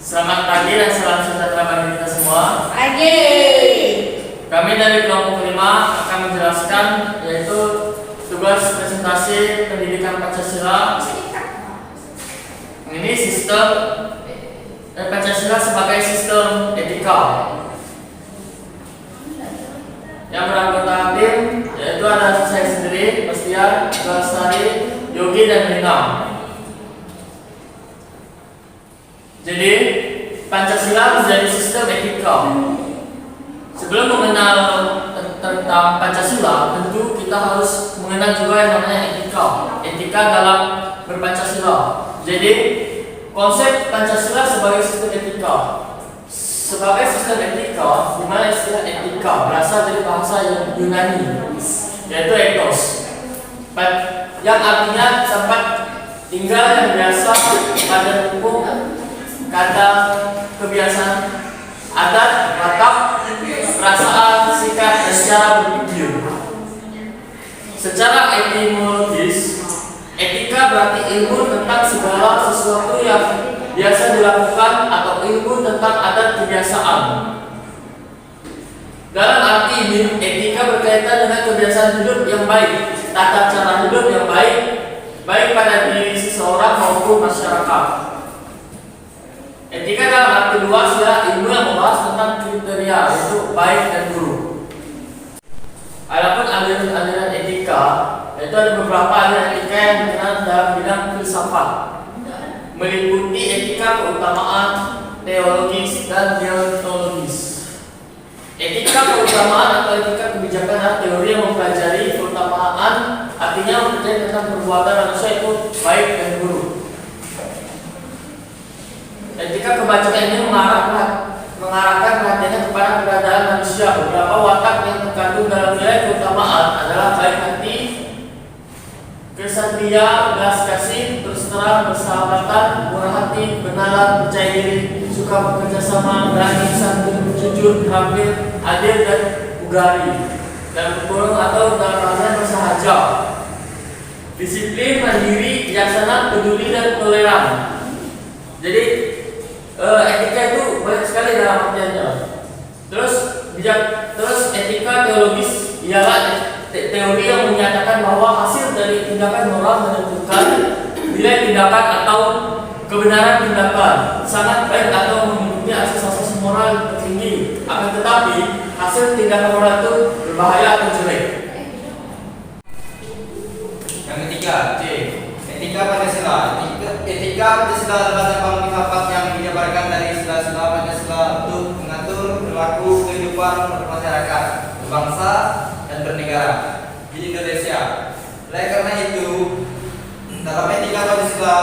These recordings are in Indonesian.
Selamat pagi dan salam sejahtera bagi kita semua. Pagi. Kami dari kelompok 5 akan menjelaskan yaitu tugas presentasi pendidikan Pancasila. Ini sistem Pancasila sebagai sistem etika. Yang beranggota tim yaitu ada saya sendiri, Bastian, Lestari, Yogi dan Rina. Jadi Pancasila menjadi sistem etika. Sebelum mengenal tentang Pancasila, tentu kita harus mengenal juga yang namanya etika. Etika dalam berpancasila. Jadi konsep Pancasila sebagai sistem etika. Sebagai sistem etika, di mana istilah etika berasal dari bahasa Yunani, yaitu ethos, yang artinya tempat tinggal yang biasa pada hukum, kata, kebiasaan, adat, watak, perasaan, sikap, dan cara berpikir. Secara etimologis, etika berarti ilmu tentang segala sesuatu yang biasa dilakukan atau ilmu tentang adat kebiasaan. Dalam arti ini, etika berkaitan dengan kebiasaan hidup yang baik, tata cara hidup yang baik, baik pada diri seseorang maupun masyarakat. Etika dalam arti luas adalah ilmu yang membahas tentang kriteria yaitu baik dan buruk. Adapun aliran-aliran etika, yaitu ada beberapa aliran etika yang dikenal dalam bidang filsafat, meliputi etika keutamaan, teologis, dan deontologis. Etika keutamaan atau etika kebijakan adalah teori yang mempelajari keutamaan, artinya mempelajari tentang perbuatan manusia itu baik dan buruk. Etika kebajikan ini mengarahkan perhatiannya kepada keberadaan manusia. Beberapa watak yang terkandung dalam nilai keutamaan adalah baik hati, kesatria, belas kasih, terus terang, bersahabatan, murah hati, benaran, percaya diri, suka bekerja sama, berani, santun, jujur, hampir, adil, dan ugari, dan berkurang atau dalam bahasa bersahaja. Disiplin, mandiri, bijaksana, peduli, dan toleran. Jadi etika itu banyak sekali dalam artiannya. Terus etika teologis ialah teori yang menyatakan bahwa hasil dari tindakan moral menentukan nilai tindakan atau kebenaran tindakan, sangat baik atau memiliki asas-asas moral tertinggi. Akan tetapi hasil tindakan moral itu berbahaya atau jelek. Yang ketiga, C. Etika Pancasila. Etika Pancasila adalah cabang filsafat yang menyebarkan dari sila-sila Pancasila untuk mengatur perilaku kehidupan masyarakat, berbangsa, dan bernegara di Indonesia. Oleh karena itu, dalam etika Pancasila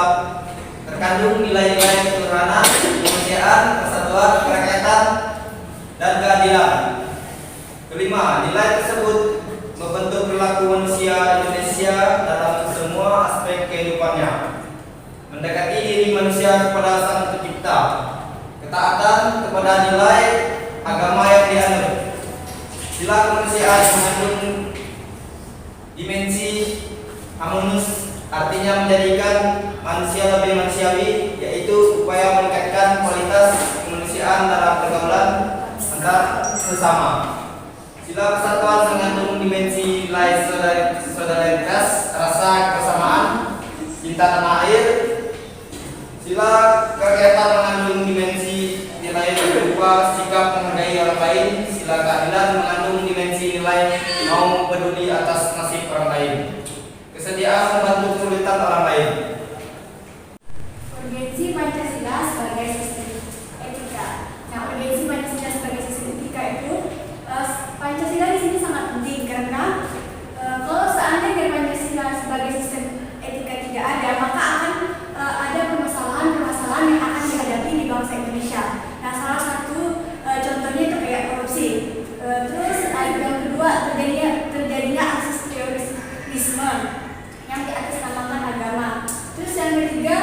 terkandung nilai-nilai ketuhanan, kemanusiaan, persatuan, kerakyatan, dan keadilan. Kelima, nilai tersebut membentuk perilaku manusia Indonesia dalam semua aspek kehidupannya. Mendekati diri manusia kepada Sang Pencipta, ketaatan kepada nilai agama yang dianut. Sila kemanusiaan mengandung dimensi humanus, artinya menjadikan manusia lebih manusiawi, yaitu upaya meningkatkan kualitas kemanusiaan dalam pergaulan antar sesama. Sila persatuan mengandung dimensi nilai solidaritas, rasa kebersamaan, cinta tanah air. Sila kerakyatan mengandung dimensi nilai berupa sikap menghargai orang lain. Sila keadilan mengandung dimensi nilai mau peduli atas nasib orang lain. Kesediaan membantu kesulitan orang lain. Urgensi Pancasila sebagai sistem etika. Nah, urgensi Pancasila sebagai sistem etika itu, Pancasila di sini sangat penting karena kalau seandainya Pancasila sebagai sistem etika tidak ada, maka akan ada permasalahan-permasalahan yang akan dihadapi di bangsa Indonesia. Nah, salah satu contohnya itu kayak korupsi. Terus yang kedua terjadinya aksi terorisme yang diatasnamakan agama. Terus yang ketiga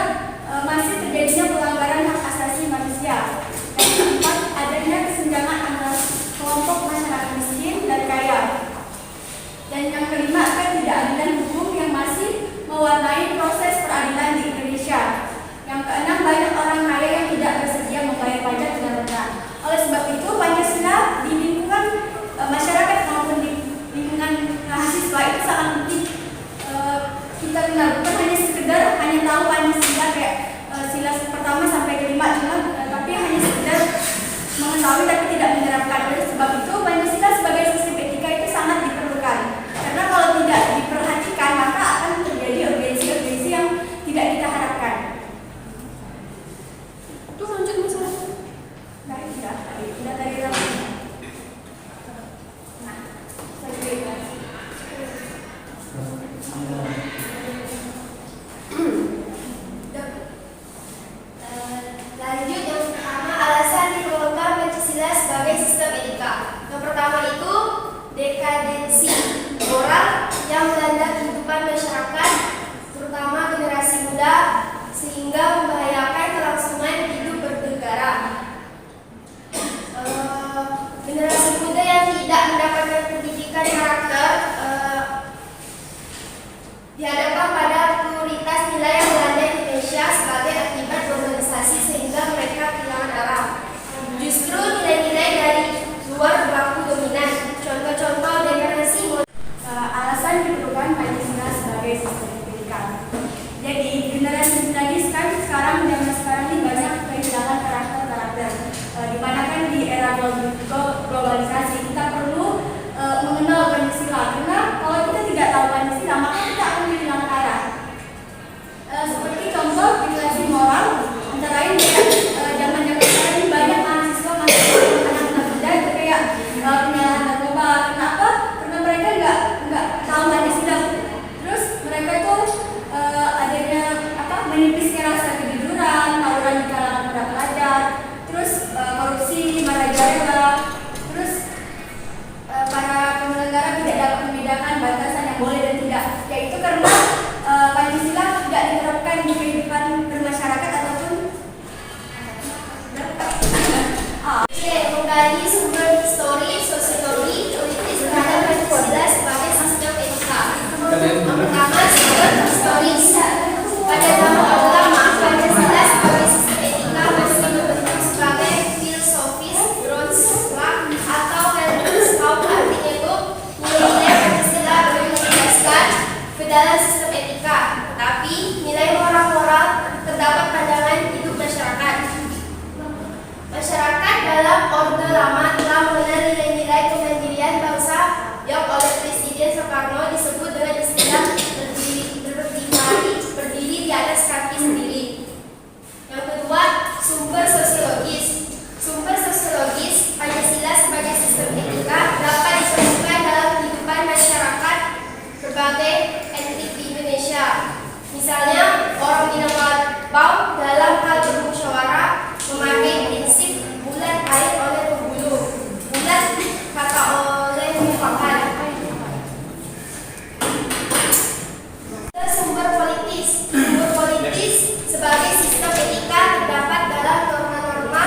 masih terjadinya pelanggaran hak asasi batasan yang boleh dan tidak, yaitu karena Pancasila tidak diterapkan di kehidupan bermasyarakat ataupun Menggali sumber histori, sosiologi, politis terhadap Pancasila sebagai sistem etika. Pertama, sumber historis. Pada zaman Orde Lama, Pancasila sebagai sistem etika masih dibentuk sebagai filosofis Grundschlag atau Weltanschauung, artinya itu nilai-nilai Pancasila belum dijelaskan ke dalam sistem etika, tetapi nilai moral-moral terdapat pandangan hidup masyarakat. Masyarakat dalam Orde Lama telah mengenal nilai-nilai kemandirian bangsa yang oleh Presiden Soekarno disebut dengan istilah berdiri di atas kaki sendiri. Yang kedua, sumber sosiologis. Sumber sosiologis Pancasila sebagai sistem etika dapat ditemukan dalam kehidupan masyarakat berbagai etnik di Indonesia. Misalnya, orang Minangkabau dalam hal bermusyawarah memakai prinsip bulat air oleh penghulu, bulat kata oleh mufakat. Sumber politis. Sumber politis sebagai sistem etika terdapat dalam norma-norma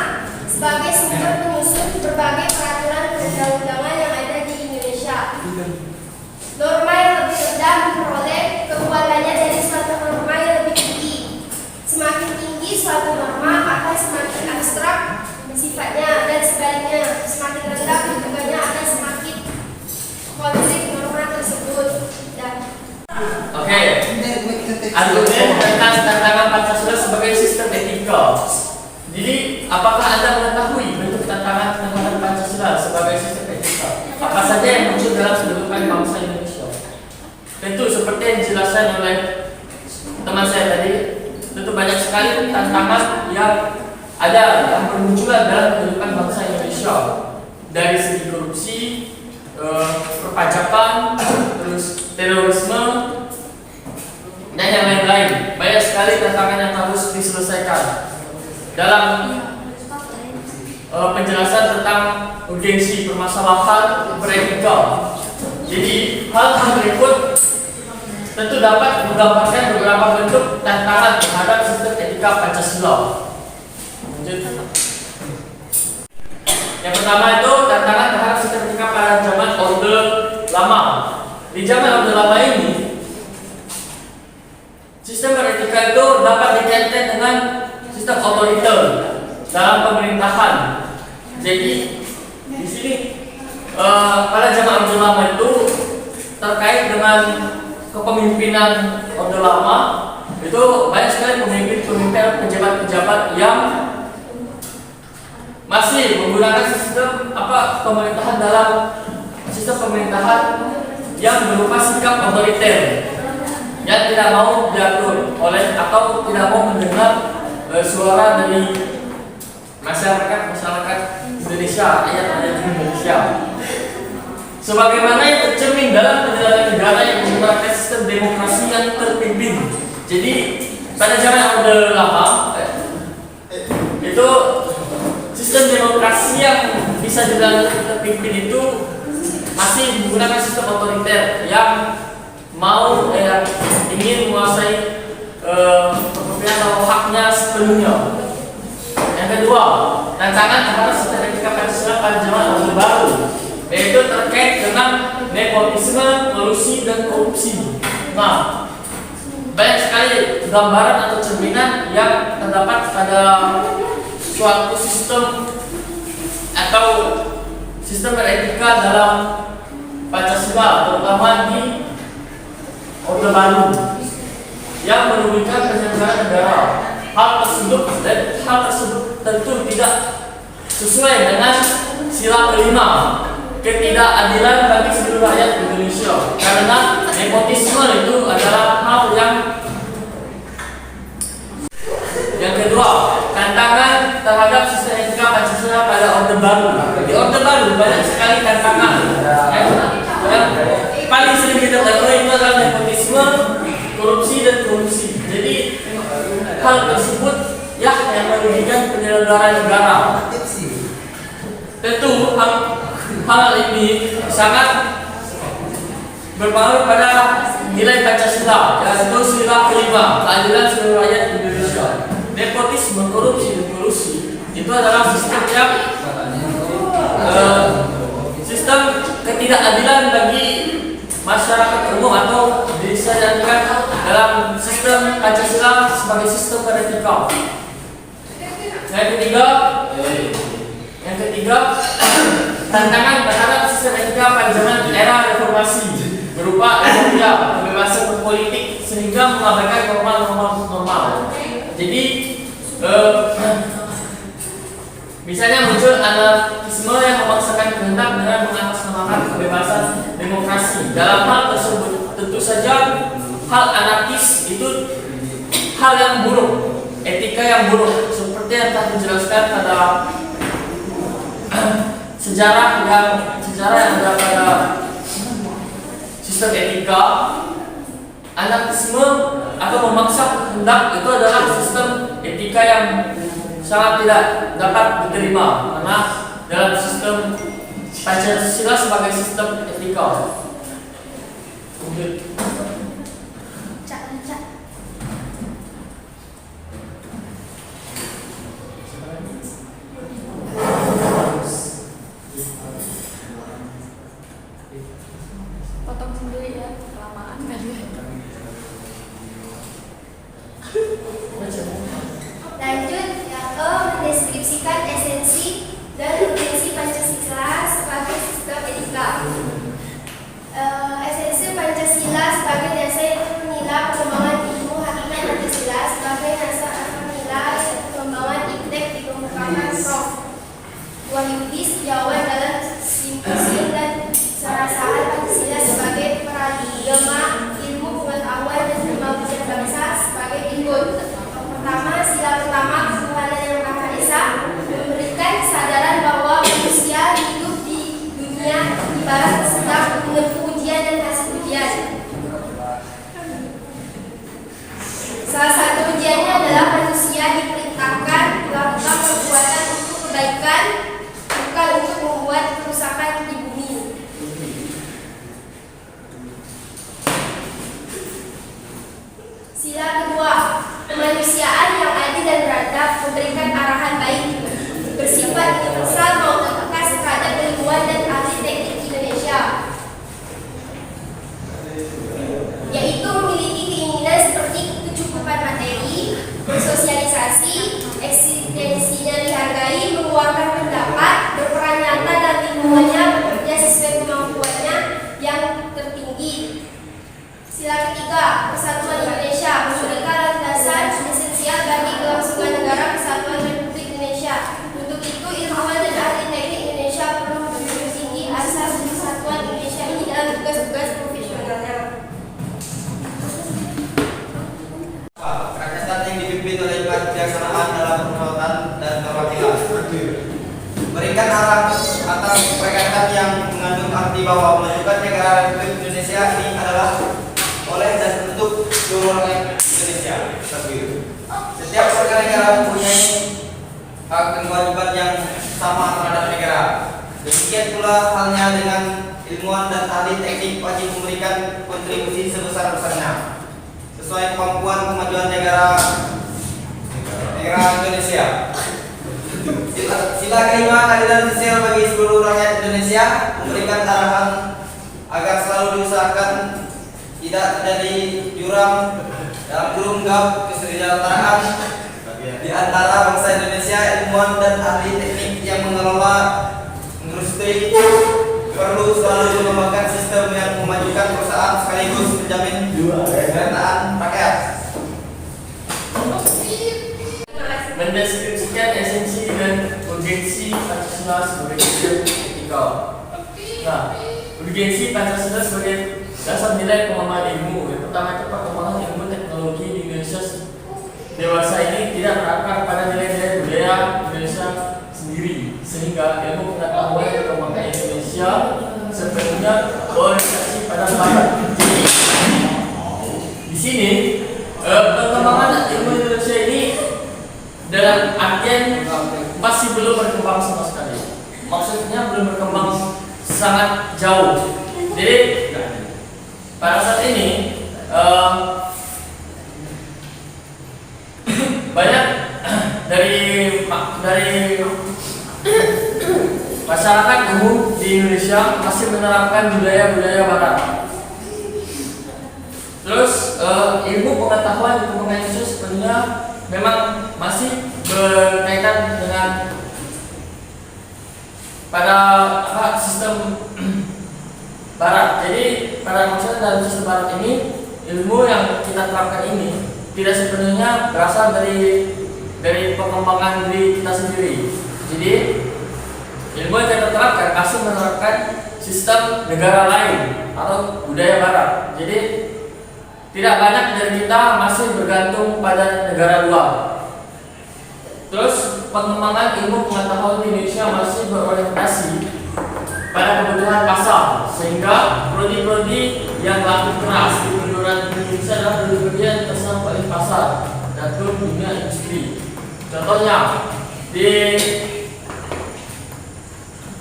sebagai sumber penyusun berbagai peraturan perundang-undangan yang ada di Indonesia. Norma yang lebih rendah memperoleh kekuatannya dari suatu norma yang lebih tinggi. Semakin tinggi suatu norma akan semakin abstrak sifatnya, dan sebaliknya semakin rendah kedudukannya akan semakin konkret norma tersebut. Oke, argumen tentang tantangan Pancasila sebagai sistem etika. Jadi, apakah Anda mengetahui bentuk tantangan Pancasila sebagai sistem etika? Apa saja yang muncul dalam kehidupan bangsa Indonesia? Tentu seperti yang dijelaskan oleh teman saya tadi, tentu banyak sekali tantangan yang ada yang bermunculan dalam kehidupan bangsa Indonesia, dari segi korupsi, perpajakan, terus terorisme, dan yang lain-lain. Banyak sekali tantangan yang harus diselesaikan dalam penjelasan tentang urgensi permasalahan beretika. Jadi hal-hal berikut tentu dapat menggambarkan beberapa bentuk tantangan terhadap sistem etika Pancasila. Yang pertama itu tantangan terhadap sistem etika pada zaman Orde Lama. Di zaman Orde Lama ini, sistem beretika itu dapat dikaitkan dengan sistem otoriter dalam pemerintahan. Jadi di sini pada zaman Orde Lama itu terkait dengan kepemimpinan Orde Lama, itu banyak sekali pemimpin-pemimpin, pejabat-pejabat yang masih menggunakan sistem pemerintahan dalam sistem pemerintahan yang berupa sikap otoriter, yang tidak mau diatur oleh atau tidak mau mendengar suara dari masyarakat Indonesia, rakyat Indonesia. Sebagaimana yang tercermin dalam perjalanan negara yang menggunakan sistem demokrasi yang terpimpin. Jadi pada zaman Orde Lama itu sistem demokrasi yang bisa dilakukan terpimpin itu masih menggunakan sistem otoriter yang mau ingin menguasai kepentingan atau haknya sepenuhnya. Yang kedua, tantangan terhadap sistem etika Pancasila pada zaman Orde Baru, yaitu terkait dengan nepotisme, kolusi, dan korupsi. Nah, banyak sekali gambaran atau cerminan yang terdapat pada suatu sistem atau sistem beretika dalam Pancasila, terutama di Orde Baru, yang merugikan penyelenggaraan negara. Hal tersebut tentu tidak sesuai dengan sila kelima, ketidakadilan bagi seluruh rakyat Indonesia, karena nepotisme itu adalah hal yang kedua, tantangan terhadap sistem etika Pancasila pada Orde Baru. Di Orde Baru banyak sekali tantangan. Yang paling sering kita temui itu adalah nepotisme, korupsi, dan kolusi. Jadi hal tersebut yang merugikan penyelenggara negara. Tentu hal ini sangat berpengaruh pada nilai Pancasila, yaitu sila kelima, keadilan seluruh rakyat Indonesia. Nepotisme, korupsi, dan kolusi itu adalah sistem yang sistem ketidakadilan bagi masyarakat umum atau disadarkan dalam sistem Pancasila sebagai sistem beretika. Yang ketiga, tantangan terhadap sistem etika pada zaman era reformasi berupa euforia, kebebasan berpolitik sehingga mengabaikan norma-norma. Jadi misalnya muncul anarkisme yang memaksakan kehendak dengan mengatasnamakan kebebasan demokrasi. Dalam hal tersebut, tentu saja hal anarkis itu hal yang buruk, etika yang buruk, seperti yang telah dijelaskan pada sejarah yang ada pada sistem etika. Anarkisme atau memaksa kehendak itu adalah sistem etika yang sangat tidak dapat diterima karena dalam sistem Pancasila sebagai sistem etika. Potong sendiri ya, kelamaan kali ya. Lanjut, mendeskripsikan esensi dan urgensi Pancasila sebagai sistem etika. Esensi Pancasila sebagai dasar itu menilai perkembangan ilmu hakikat Pancasila sebagai dasar atau menilai perkembangan iptek dikemukakan Prof. Wahyudi Setiawan dalam simposium dan serasahan Pancasila sebagai paradigma ilmu pengetahuan dan kemajuan bangsa sebagai berikut. Pertama, sila pertama ketuhanan yang Maha Esa memberikan kesadaran bahwa manusia hidup di dunia ibarat sedang menempuh ujian dan hasil ujian. Salah satu ujiannya adalah manusia diperintahkan melakukan perbuatan untuk kebaikan, bukan untuk membuat kerusakan di bumi. Sila kedua, kemanusiaan yang adil dan beradab memberikan arahan baik bersifat universal maupun tegas terhadap ilmuwan dan ahli teknik Indonesia, yaitu memiliki keinginan seperti kecukupan materi, bersosialisasi, eksistensinya dihargai, mengeluarkan pendapat, berperan nyata dan lingkungannya bekerja sesuai kemampuannya yang tertinggi. Sila ketiga, persatuan Indonesia memberikan landasan esensial bagi kelangsungan negara kesatuan Republik Indonesia. Untuk itu, ilmuwan dan ahli teknik Indonesia perlu menjunjung tinggi asas persatuan Indonesia ini dalam tugas-tugas profesionalnya. Kerakyatan yang dipimpin oleh kebijaksanaan dalam permusyawaratan dan perwakilan. Berikan arah atas perkataan yang mengandung arti bahwa memajukan negara Republik Indonesia ini adalah oleh dan untuk seluruh rakyat Indonesia. Setiap warga negara mempunyai hak dan kewajiban yang sama terhadap negara. Demikian pula halnya dengan ilmuwan dan ahli teknik wajib memberikan kontribusi sebesar-besarnya sesuai kemampuan kemajuan negara Indonesia. Sila kelima, keadilan sosial bagi seluruh rakyat Indonesia, memberikan arahan agar selalu diusahakan tidak terjadi jurang dalam kurung gap kesejahteraan di antara bangsa Indonesia. Ilmuwan dan ahli teknik yang mengelola industri perlu selalu mengembangkan sistem yang memajukan perusahaan sekaligus menjamin kesejahteraan rakyat. Mendeskripsikan esensi dan urgensi Pancasila sebagai sistem etika. Nah, urgensi Pancasila sebagai dasar nilai pemahaman ilmu. Yang pertama itu perkembangan ilmu teknologi di Indonesia dewasa ini tidak berakar pada nilai-nilai budaya Indonesia sendiri, sehingga ilmu pengetahuan yang dikembangkan Indonesia sepenuhnya berorientasi pada barat. Jadi di sini perkembangan ilmu Indonesia ini dalam artian masih belum berkembang sama sekali. Maksudnya belum berkembang sangat jauh. Jadi pada saat ini banyak dari masyarakat umum di Indonesia masih menerapkan budaya-budaya Barat. Terus ilmu pengetahuan di perkembangan Indonesia sebenarnya memang masih berkaitan dengan pada sistem Barat. Jadi pada maksudnya dalam sistem Barat ini, ilmu yang kita terapkan ini tidak sepenuhnya berasal dari perkembangan diri kita sendiri. Jadi ilmu yang kita terapkan masih menerapkan sistem negara lain atau budaya Barat. Jadi tidak banyak dari kita masih bergantung pada negara luar. Terus pengembangan ilmu pengetahuan di Indonesia masih berorientasi pada kebutuhan pasar, sehingga prodi-prodi yang laku keras di perguruan tinggi Indonesia adalah prodi-prodi yang terserap oleh pasar dan dunia industri. Contohnya,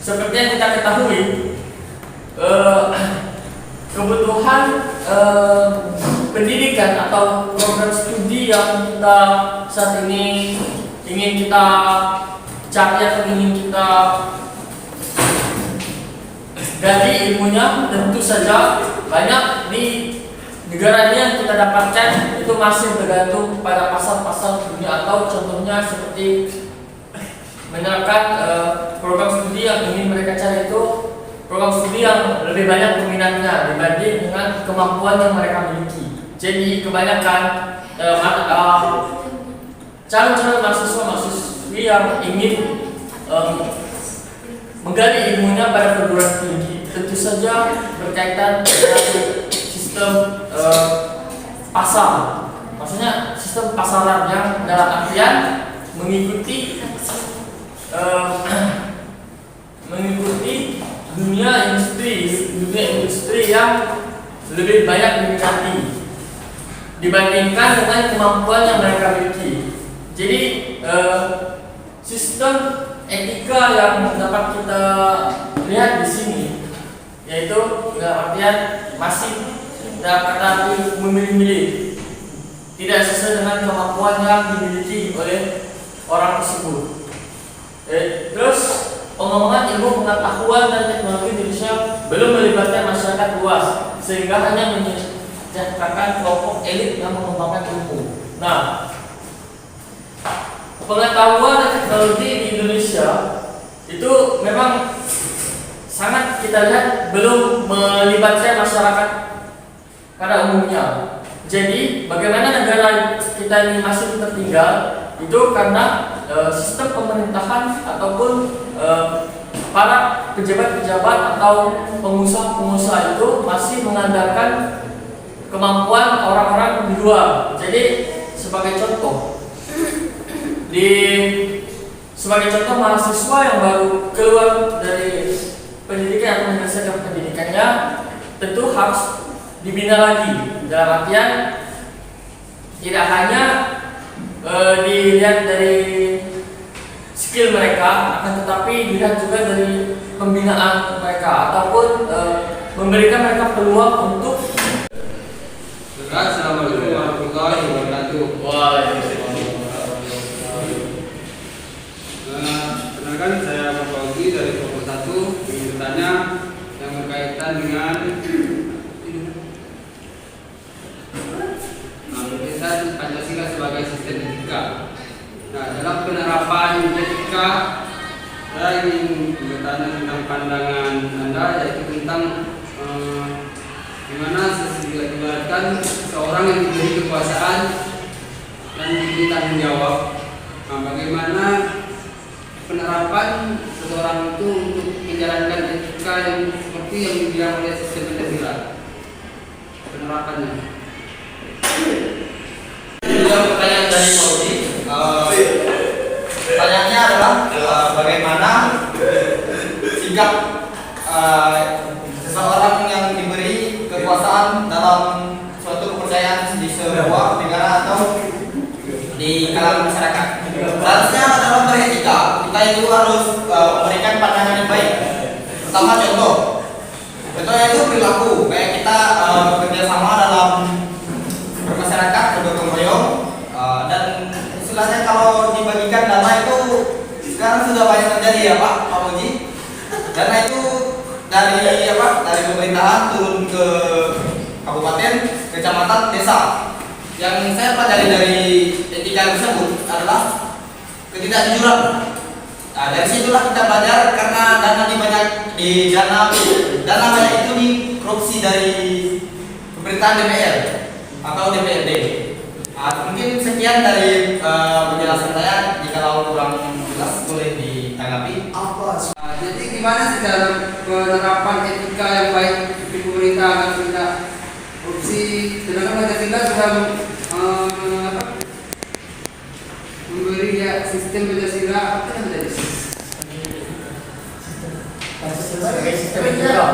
seperti yang kita ketahui, kebutuhan pendidikan atau program studi yang kita saat ini ingin kita cari atau ingin kita gali ilmunya, tentu saja banyak di negara ini yang kita dapatkan itu masih bergantung pada pasar-pasar dunia, atau contohnya seperti menerapkan program studi yang ingin mereka cari itu program studi yang lebih banyak peminatnya dibanding dengan kemampuan yang mereka miliki. Jadi kebanyakan calon-calon mahasiswa-mahasiswi yang ingin menggali ilmunya pada perguruan tinggi tentu saja berkaitan dengan sistem pasar. Maksudnya sistem pasaran yang dalam artian mengikuti dunia industri yang lebih banyak diminati dibandingkan dengan kemampuan yang mereka miliki. Jadi sistem etika yang dapat kita lihat di sini yaitu dalam artian masih dapat arti memilih-milih, tidak sesuai dengan kemampuan yang dimiliki oleh orang tersebut. Terus pengembangan ilmu pengetahuan dan teknologi di Indonesia belum melibatkan masyarakat luas, sehingga hanya menyejahterakan kelompok elit yang mengembangkan ilmu. Nah, pengetahuan dan teknologi di Indonesia itu memang sangat kita lihat belum melibatkan masyarakat pada umumnya. Jadi bagaimana negara kita ini masih tertinggal itu karena sistem pemerintahan ataupun para pejabat-pejabat atau pengusaha-pengusaha itu masih mengandalkan kemampuan orang-orang di luar. Jadi sebagai contoh mahasiswa yang baru keluar dari pendidikan atau menyelesaikan pendidikannya tentu harus dibina lagi, dalam artian tidak hanya dilihat dari skill mereka, akan tetapi dilihat juga dari pembinaan mereka ataupun memberikan mereka peluang untuk. Assalamualaikum warahmatullahi wabarakatuh. Kenalkan, saya Pak Fauzi dari kelompok 1. Ingin bertanya yang berkaitan dengan penelitian Pancasila sebagai sistem etika. Nah, dalam penerapan etika, saya ingin bertanya tentang pandangan Anda, yaitu tentang gimana diibaratkan seorang yang diberi kekuasaan dan diberi tanggung jawab. Nah, bagaimana penerapan seseorang itu untuk menjalankan etika yang seperti yang dibilang oleh sistem Pancasila, penerapannya. Pertanyaan dari Maudi. Pertanyaannya adalah bagaimana sikap seseorang yang diberi kekuasaan dalam suatu kepercayaan di sebuah negara atau di kalangan masyarakat. Seharusnya dalam beretika kita itu harus memberikan pandangan yang baik. Pertama contohnya itu perilaku, kayak kita bekerja memberikan dana itu sekarang sudah banyak terjadi ya Pak Muji. Dana itu dari dari pemerintahan turun ke kabupaten, kecamatan, desa. Yang saya pelajari dari etika tersebut adalah ketidakjujuran. Nah, dari situlah kita belajar karena dana banyak itu dikorupsi dari pemerintahan DPR atau DPRD. Mungkin sekian dari penjelasan saya. Jika kurang jelas boleh ditanggapi. Jadi gimana sih dalam penerapan etika yang baik di pemerintahan agar tidak korupsi? Sedangkan Pancasila sudah memberi ya sistem Pancasila apa yang menjadi Pancasila sebagai sistem negara.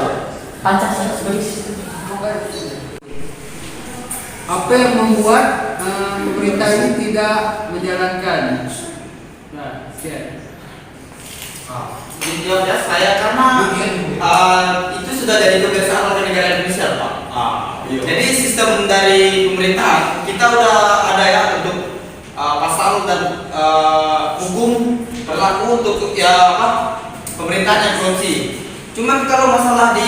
Pancasila sebagai sistem apa yang membuat pemerintah ini tidak menjalankan? Nah, sekian. Jawab ya saya karena itu sudah jadi kebiasaan warga negara Indonesia Pak. Jadi sistem dari pemerintah kita udah ada ya untuk pasal dan hukum berlaku untuk pemerintahan yang korupsi. Cuman kalau masalah di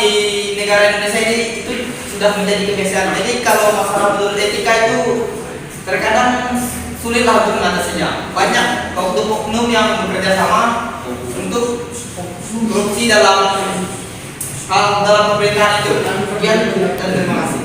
negara Indonesia ini itu sudah menjadi kebiasaan. Jadi kalau masalah menurut etika itu terkadang sulitlah untuk mengatasinya. Banyak oknum yang bekerja sama untuk korupsi dalam pemerintahan itu. Sekian dan terima kasih.